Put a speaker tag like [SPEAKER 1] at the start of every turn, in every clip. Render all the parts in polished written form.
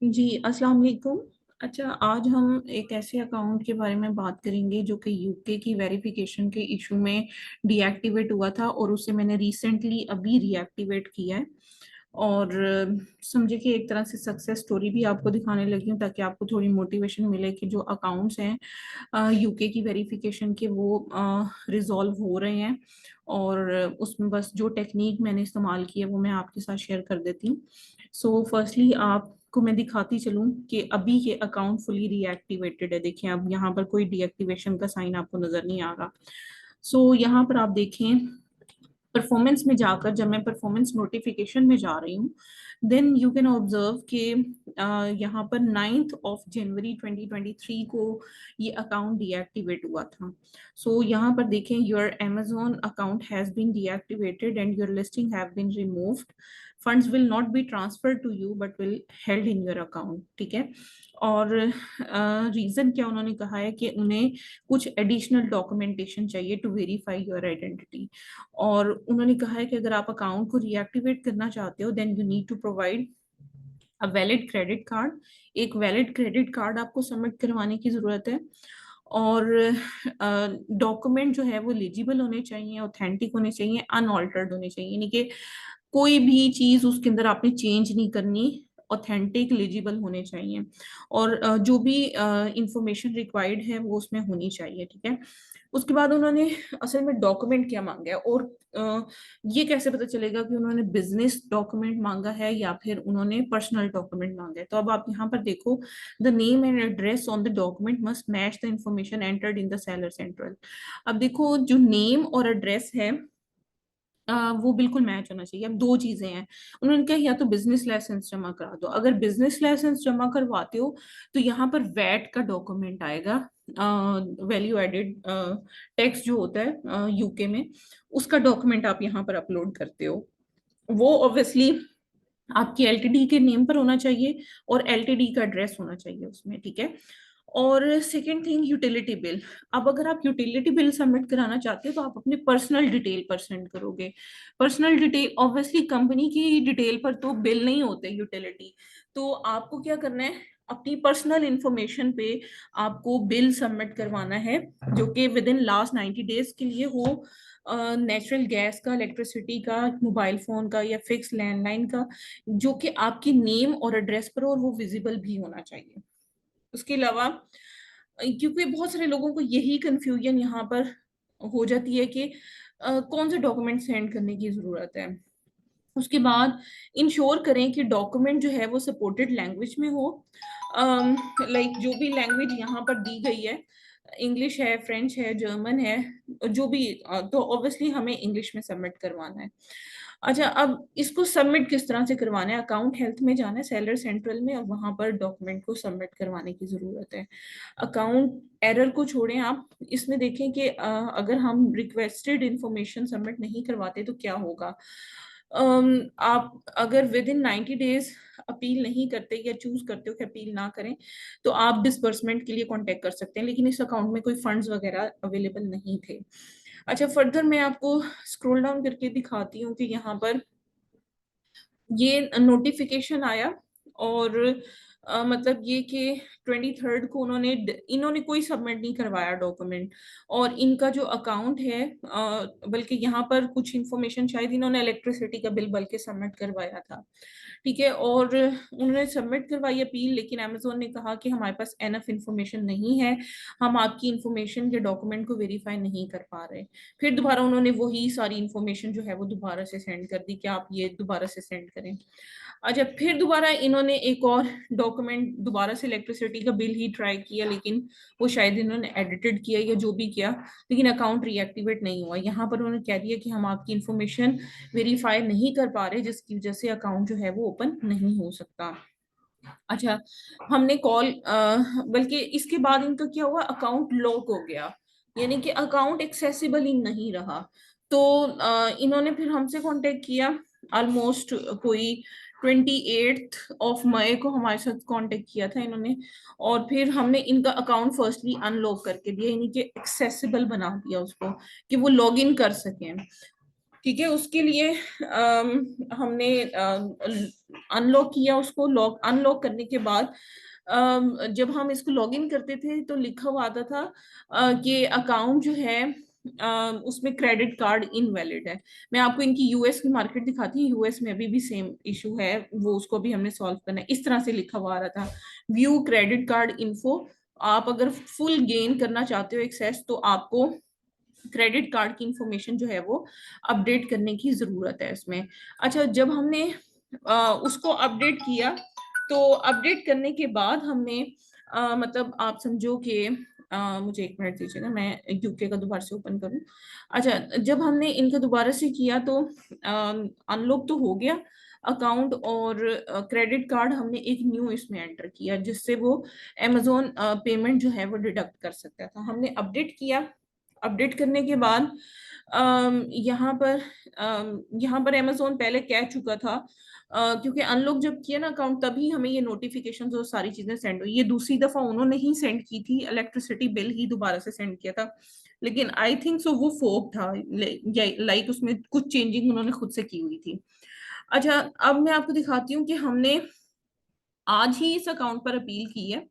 [SPEAKER 1] जी, अस्सलाम वालेकुम। अच्छा, आज हम एक ऐसे अकाउंट के बारे में बात करेंगे जो कि यूके की वेरिफिकेशन के इशू में डीएक्टिवेट हुआ था और उसे मैंने रिसेंटली अभी रीएक्टिवेट किया है। और समझे कि एक तरह से सक्सेस स्टोरी भी आपको दिखाने लगी हूँ ताकि आपको थोड़ी मोटिवेशन मिले कि जो अकाउंट्स हैं यूके की वेरिफिकेशन के वो रिजॉल्व हो रहे हैं। और उसमें बस जो टेक्निक मैंने इस्तेमाल की है वो मैं आपके साथ शेयर कर देती हूँ। सो फर्स्टली आपको मैं दिखाती चलूं कि अभी ये अकाउंट फुली रीएक्टिवेटेड है। देखें, अब यहाँ पर कोई डीएक्टिवेशन का साइन आपको नजर नहीं आ रहा। सो यहाँ पर आप देखें, परफॉर्मेंस में जाकर जब मैं परफॉर्मेंस नोटिफिकेशन में जा रही हूँ, देन यू कैन ऑब्जर्व कि यहाँ पर 9 जनवरी 2023 को ये अकाउंट डीएक्टिवेट हुआ था। सो यहाँ पर देखें, your Amazon account has been deactivated and your listing have been removed. Funds will not be transfer to you but will held in your account. ठीक है। और रीजन क्या उन्होंने कहा है कि उन्हें कुछ एडिशनल डॉक्यूमेंटेशन चाहिए टू वेरीफाई योर आइडेंटिटी। और उन्होंने कहा है कि अगर आप अकाउंट को रीएक्टिवेट करना चाहते हो then you need to provide a valid credit card. एक वैलिड क्रेडिट कार्ड आपको सबमिट करवाने की जरूरत है। और डॉक्यूमेंट जो है वो एलिजिबल होने चाहिए, ऑथेंटिक होने चाहिए, अनऑल्टर्ड होने चाहिए, यानी कि कोई भी चीज उसके अंदर आपने चेंज नहीं करनी, ऑथेंटिक एलिजिबल होने चाहिए। और जो भी इंफॉर्मेशन रिक्वायर्ड है वो उसमें होनी चाहिए। ठीक है। उसके बाद उन्होंने असल में डॉक्यूमेंट क्या मांगा है, और ये कैसे पता चलेगा कि उन्होंने बिजनेस डॉक्यूमेंट मांगा है या फिर उन्होंने पर्सनल डॉक्यूमेंट मांगा है। तो अब आप यहाँ पर देखो, the name and address on the document must match the information entered in the seller central. अब देखो, जो नेम और एड्रेस है वो बिल्कुल मैच होना चाहिए। अब दो चीजें हैं, उन्होंने कहा या तो बिजनेस लाइसेंस जमा करा दो। अगर बिजनेस लाइसेंस जमा करवाते हो तो यहाँ पर वैट का डॉक्यूमेंट आएगा, वैल्यू एडेड टैक्स जो होता है यूके में, उसका डॉक्यूमेंट आप यहाँ पर अपलोड करते हो। वो ऑब्वियसली आपकी एलटीडी के नेम पर होना चाहिए और एलटीडी का एड्रेस होना चाहिए उसमें। ठीक है। और सेकेंड थिंग, यूटिलिटी बिल। अब अगर आप यूटिलिटी बिल सबमिट कराना चाहते हो तो आप अपने पर्सनल डिटेल पर सेंड करोगे। पर्सनल डिटेल, ऑब्वियसली कंपनी की डिटेल पर तो बिल नहीं होते यूटिलिटी। तो आपको क्या करना है, अपनी पर्सनल इंफॉर्मेशन पे आपको बिल सबमिट करवाना है जो कि विद इन लास्ट 90 डेज के लिए हो। नेचुरल गैस का, इलेक्ट्रिसिटी का, मोबाइल फोन का या फिक्स लैंडलाइन का, जो कि आपकी नेम और एड्रेस पर हो और वो विजिबल भी होना चाहिए। उसके अलावा, क्योंकि बहुत सारे लोगों को यही कंफ्यूजन यहाँ पर हो जाती है कि कौन से डॉक्यूमेंट सेंड करने की जरूरत है। उसके बाद इंश्योर करें कि डॉक्यूमेंट जो है वो सपोर्टेड लैंग्वेज में हो। लाइक जो भी लैंग्वेज यहाँ पर दी गई है, इंग्लिश है, फ्रेंच है, जर्मन है, जो भी, तो ऑब्वियसली हमें इंग्लिश में सबमिट करवाना है। अच्छा, अब इसको सबमिट किस तरह से करवाना है, अकाउंट हेल्थ में जाना है, सेलर सेंट्रल में, और वहां पर डॉक्यूमेंट को सबमिट करवाने की जरूरत है। अकाउंट एरर को छोड़ें, आप इसमें देखें कि अगर हम रिक्वेस्टेड इंफॉर्मेशन सबमिट नहीं करवाते तो क्या होगा। आप अगर विद इन 90 डेज अपील नहीं करते या चूज करते हो कि अपील ना करें तो आप डिसबर्समेंट के लिए कांटेक्ट कर सकते हैं, लेकिन इस अकाउंट में कोई फंड्स वगैरह अवेलेबल नहीं थे। अच्छा, फर्दर मैं आपको स्क्रॉल डाउन करके दिखाती हूँ कि यहाँ पर ये नोटिफिकेशन आया। और मतलब ये कि 23rd को इन्होंने कोई सबमिट नहीं करवाया डॉक्यूमेंट। और इनका जो अकाउंट है, बल्कि यहाँ पर कुछ इंफॉर्मेशन शायद इन्होंने इलेक्ट्रिसिटी का बिल बल्कि सबमिट करवाया था। ठीक है। और उन्होंने सबमिट करवाई अपील, लेकिन अमेजोन ने कहा कि हमारे पास एनफ इंफॉर्मेशन नहीं है, हम आपकी इंफॉर्मेशन के डॉक्यूमेंट को वेरीफाई नहीं कर पा रहे। फिर दोबारा उन्होंने वही सारी इंफॉर्मेशन जो है वो दोबारा से सेंड कर दी कि आप ये दोबारा से सेंड करें। अच्छा, फिर दोबारा इन्होंने एक और डॉक्यूमेंट, दोबारा से इलेक्ट्रिसिटी का बिल ही ट्राई किया, लेकिन वो शायद इन्होंने एडिटेड किया या जो भी किया, लेकिन अकाउंट रीएक्टिवेट नहीं हुआ। यहाँ पर उन्होंने कह दिया कि हम आपकी इंफॉर्मेशन वेरीफाई नहीं कर पा रहे, जिसकी वजह से अकाउंट जो है वो ओपन नहीं हो सकता। अच्छा, हमने कॉल, बल्कि इसके बाद इनका क्या हुआ, अकाउंट लॉक हो गया, यानी कि अकाउंट एक्सेसिबल ही नहीं रहा। तो इन्होंने फिर हमसे कांटेक्ट किया, ऑलमोस्ट कोई 28 मई को हमारे साथ कांटेक्ट किया था इन्होंने। और फिर हमने इनका अकाउंट फर्स्टली अनलॉक करके दिया, यानी कि एक्सेसिबल बना दिया उसको कि वो लॉग इन कर सकें। ठीक है। उसके लिए हमने अनलॉक किया उसको, लॉक अनलॉक करने के बाद जब हम इसको लॉगिन करते थे तो लिखा हुआ आता था कि अकाउंट जो है उसमें क्रेडिट कार्ड इनवैलिड है। मैं आपको इनकी यूएस की मार्केट दिखाती हूँ, यूएस में अभी भी सेम इशू है, वो उसको भी हमने सॉल्व करना है। इस तरह से लिखा हुआ आ रहा था, व्यू क्रेडिट कार्ड इन्फो। आप अगर फुल गेन करना चाहते हो एक्सेस तो आपको क्रेडिट कार्ड की इंफॉर्मेशन जो है वो अपडेट करने की जरूरत है इसमें। अच्छा, जब हमने उसको अपडेट किया तो अपडेट करने के बाद हमने मतलब आप समझो कि मुझे एक मिनट दीजिएगा, मैं यूके का दोबारा से ओपन करूं। अच्छा, जब हमने इनका दोबारा से किया तो अनलॉक तो हो गया अकाउंट, और क्रेडिट कार्ड हमने एक न्यू इसमें एंटर किया जिससे वो अमेजोन पेमेंट जो है वो डिडक्ट कर सकता था। हमने अपडेट किया, अपडेट करने के बाद यहाँ पर अमेजोन पहले कह चुका था क्योंकि अनलॉक जब किया ना अकाउंट तभी हमें ये नोटिफिकेशन और सारी चीजें सेंड हुई। ये दूसरी दफा उन्होंने ही सेंड की थी, इलेक्ट्रिसिटी बिल ही दोबारा से सेंड किया था, लेकिन आई थिंक सो वो फोक था, लाइक उसमें कुछ चेंजिंग उन्होंने खुद से की हुई थी। अच्छा, अब मैं आपको दिखाती हूँ कि हमने आज ही इस अकाउंट पर अपील की है,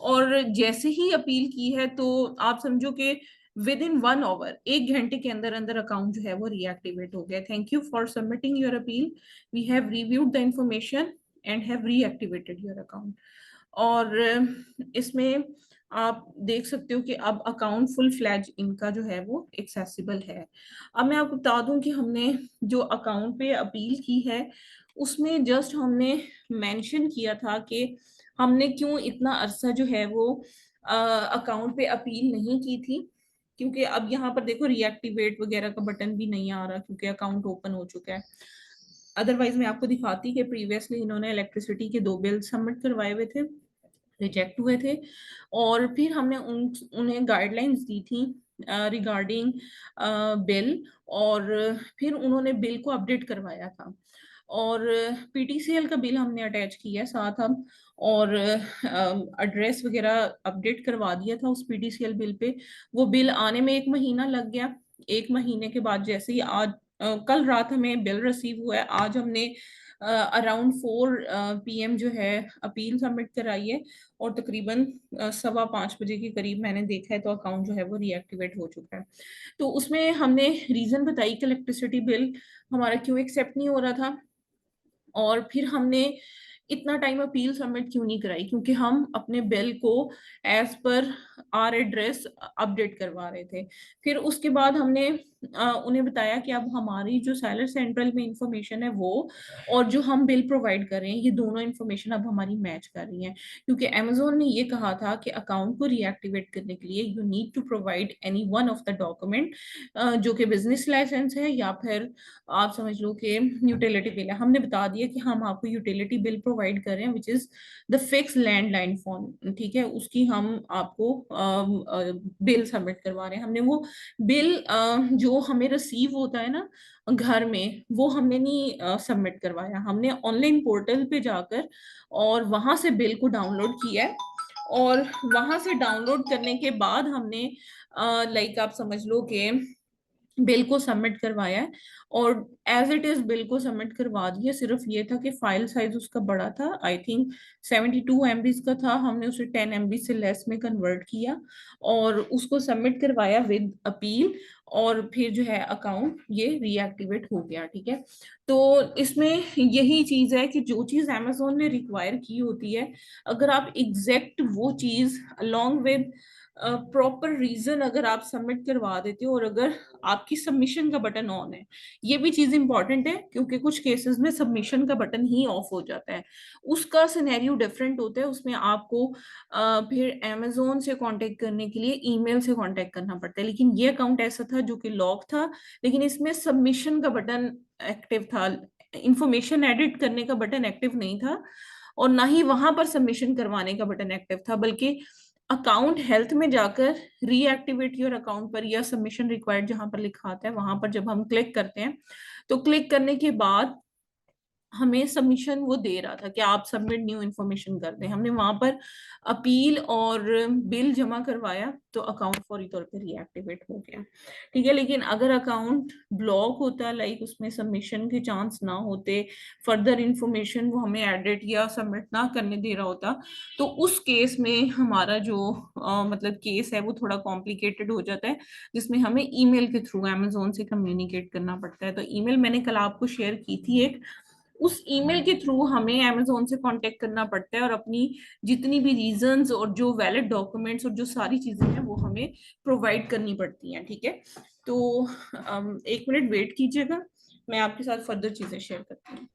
[SPEAKER 1] और जैसे ही अपील की है तो आप समझो कि विद इन 1 आवर, 1 घंटे के अंदर अंदर अकाउंट जो है वो रीएक्टिवेट हो गया। Thank you for submitting your appeal, we have reviewed the information and have reactivated your account. और इसमें आप देख सकते हो कि अब अकाउंट फुल फ्लैज इनका जो है वो एक्सेसिबल है। अब मैं आपको बता दूं कि हमने जो अकाउंट पे अपील की है उसमें जस्ट हमने मेंशन किया था कि हमने क्यों इतना अरसा जो है वो अकाउंट पे अपील नहीं की थी, क्योंकि अब यहाँ पर देखो रिएक्टिवेट वगैरह का बटन भी नहीं आ रहा क्योंकि अकाउंट ओपन हो चुका है। अदरवाइज मैं आपको दिखाती कि प्रीवियसली इन्होंने इलेक्ट्रिसिटी के 2 बिल सबमिट करवाए हुए थे, रिजेक्ट हुए थे, और फिर हमने उन्हें गाइडलाइंस दी थी रिगार्डिंग बिल, और फिर उन्होंने बिल को अपडेट करवाया था, और पीटीसीएल का बिल हमने अटैच किया है साथ हम, और एड्रेस वगैरह अपडेट करवा दिया था उस पीटीसीएल बिल पे। वो बिल आने में 1 महीना लग गया। 1 महीने के बाद जैसे ही आज कल रात हमें बिल रिसीव हुआ है, आज हमने अराउंड 4 PM जो है अपील सबमिट कराई है, और तकरीबन 4:15 बजे के करीब मैंने देखा है तो अकाउंट जो है वो रीएक्टिवेट हो चुका है। तो उसमें हमने रीजन बताई कि इलेक्ट्रिसिटी बिल हमारा क्यों एक्सेप्ट नहीं हो रहा था, और फिर हमने इतना टाइम अपील सबमिट क्यों नहीं कराई, क्योंकि हम अपने बिल को as per are address update करवा रहे थे। फिर उसके बाद हमने उन्हें बताया कि अब हमारी जो सैलर सेंट्रल में इंफॉर्मेशन है वो, और जो हम बिल प्रोवाइड कर रहे हैं, ये दोनों इंफॉर्मेशन अब हमारी मैच कर रही हैं, क्योंकि अमेजोन ने ये कहा था कि अकाउंट को रीएक्टिवेट करने के लिए you need to provide any one of the document, जो कि बिजनेस लाइसेंस है या फिर आप समझ लो कि यूटिलिटी बिल है। हमने बता दिया कि हम आपको यूटिलिटी बिल प्रोवाइड कर रहे हैं which is the fix landline phone, ठीक है, उसकी हम आपको बिल सबमिट करवा रहे हैं। हमने वो बिल जो हमें रिसीव होता है ना घर में, वो हमने नहीं सबमिट करवाया, हमने ऑनलाइन पोर्टल पे जाकर और वहां से बिल को डाउनलोड किया है, और वहां से डाउनलोड करने के बाद हमने लाइक आप समझ लो कि बिल को सबमिट करवाया है, और एज इट इज बिल को सबमिट करवा दिया। सिर्फ ये था कि फाइल साइज उसका बड़ा था, आई थिंक 72 MB का था, हमने उसे 10 MB से लेस में कन्वर्ट किया और उसको सबमिट करवाया विद अपील, और फिर जो है अकाउंट ये रीएक्टिवेट हो गया। ठीक है, तो इसमें यही चीज है कि जो चीज अमेजोन ने रिक्वायर की होती है, अगर आप एग्जैक्ट वो चीज अलोंग विद प्रॉपर रीजन अगर आप सबमिट करवा देते हो, और अगर आपकी सबमिशन का बटन ऑन है, ये भी चीज इंपॉर्टेंट है क्योंकि कुछ केसेस में सबमिशन का बटन ही ऑफ हो जाता है, उसका सिनेरियो डिफरेंट होता है, उसमें आपको फिर अमेजोन से कांटेक्ट करने के लिए ईमेल से कांटेक्ट करना पड़ता है। लेकिन ये अकाउंट ऐसा था जो कि लॉक था, लेकिन इसमें सबमिशन का बटन एक्टिव था, इंफॉर्मेशन एडिट करने का बटन एक्टिव नहीं था, और ना ही वहां पर सबमिशन करवाने का बटन एक्टिव था, बल्कि अकाउंट हेल्थ में जाकर रीएक्टिवेट योर अकाउंट पर या सबमिशन रिक्वायर्ड जहां पर लिखा आता है वहां पर जब हम क्लिक करते हैं, तो क्लिक करने के बाद हमें सबमिशन वो दे रहा था कि आप सबमिट न्यू इन्फॉर्मेशन कर दें। हमने वहां पर अपील और बिल जमा करवाया तो अकाउंट फौरी तौर पे रीएक्टिवेट हो गया। ठीक है, लेकिन अगर अकाउंट ब्लॉक होता, लाइक उसमें सबमिशन के चांस ना होते, फर्दर इंफॉर्मेशन वो हमें एडिट या सबमिट ना करने दे रहा होता, तो उस केस में हमारा जो मतलब केस है वो थोड़ा कॉम्प्लिकेटेड हो जाता है, जिसमें हमें ईमेल के थ्रू अमेजोन से कम्युनिकेट करना पड़ता है। तो ईमेल मैंने कल आपको शेयर की थी एक, उस ईमेल के थ्रू हमें अमेजोन से कांटेक्ट करना पड़ता है और अपनी जितनी भी रीजंस और जो वैलिड डॉक्यूमेंट्स और जो सारी चीजें हैं वो हमें प्रोवाइड करनी पड़ती हैं। ठीक है, तो 1 मिनट वेट कीजिएगा, मैं आपके साथ फर्दर चीजें शेयर करती हूँ।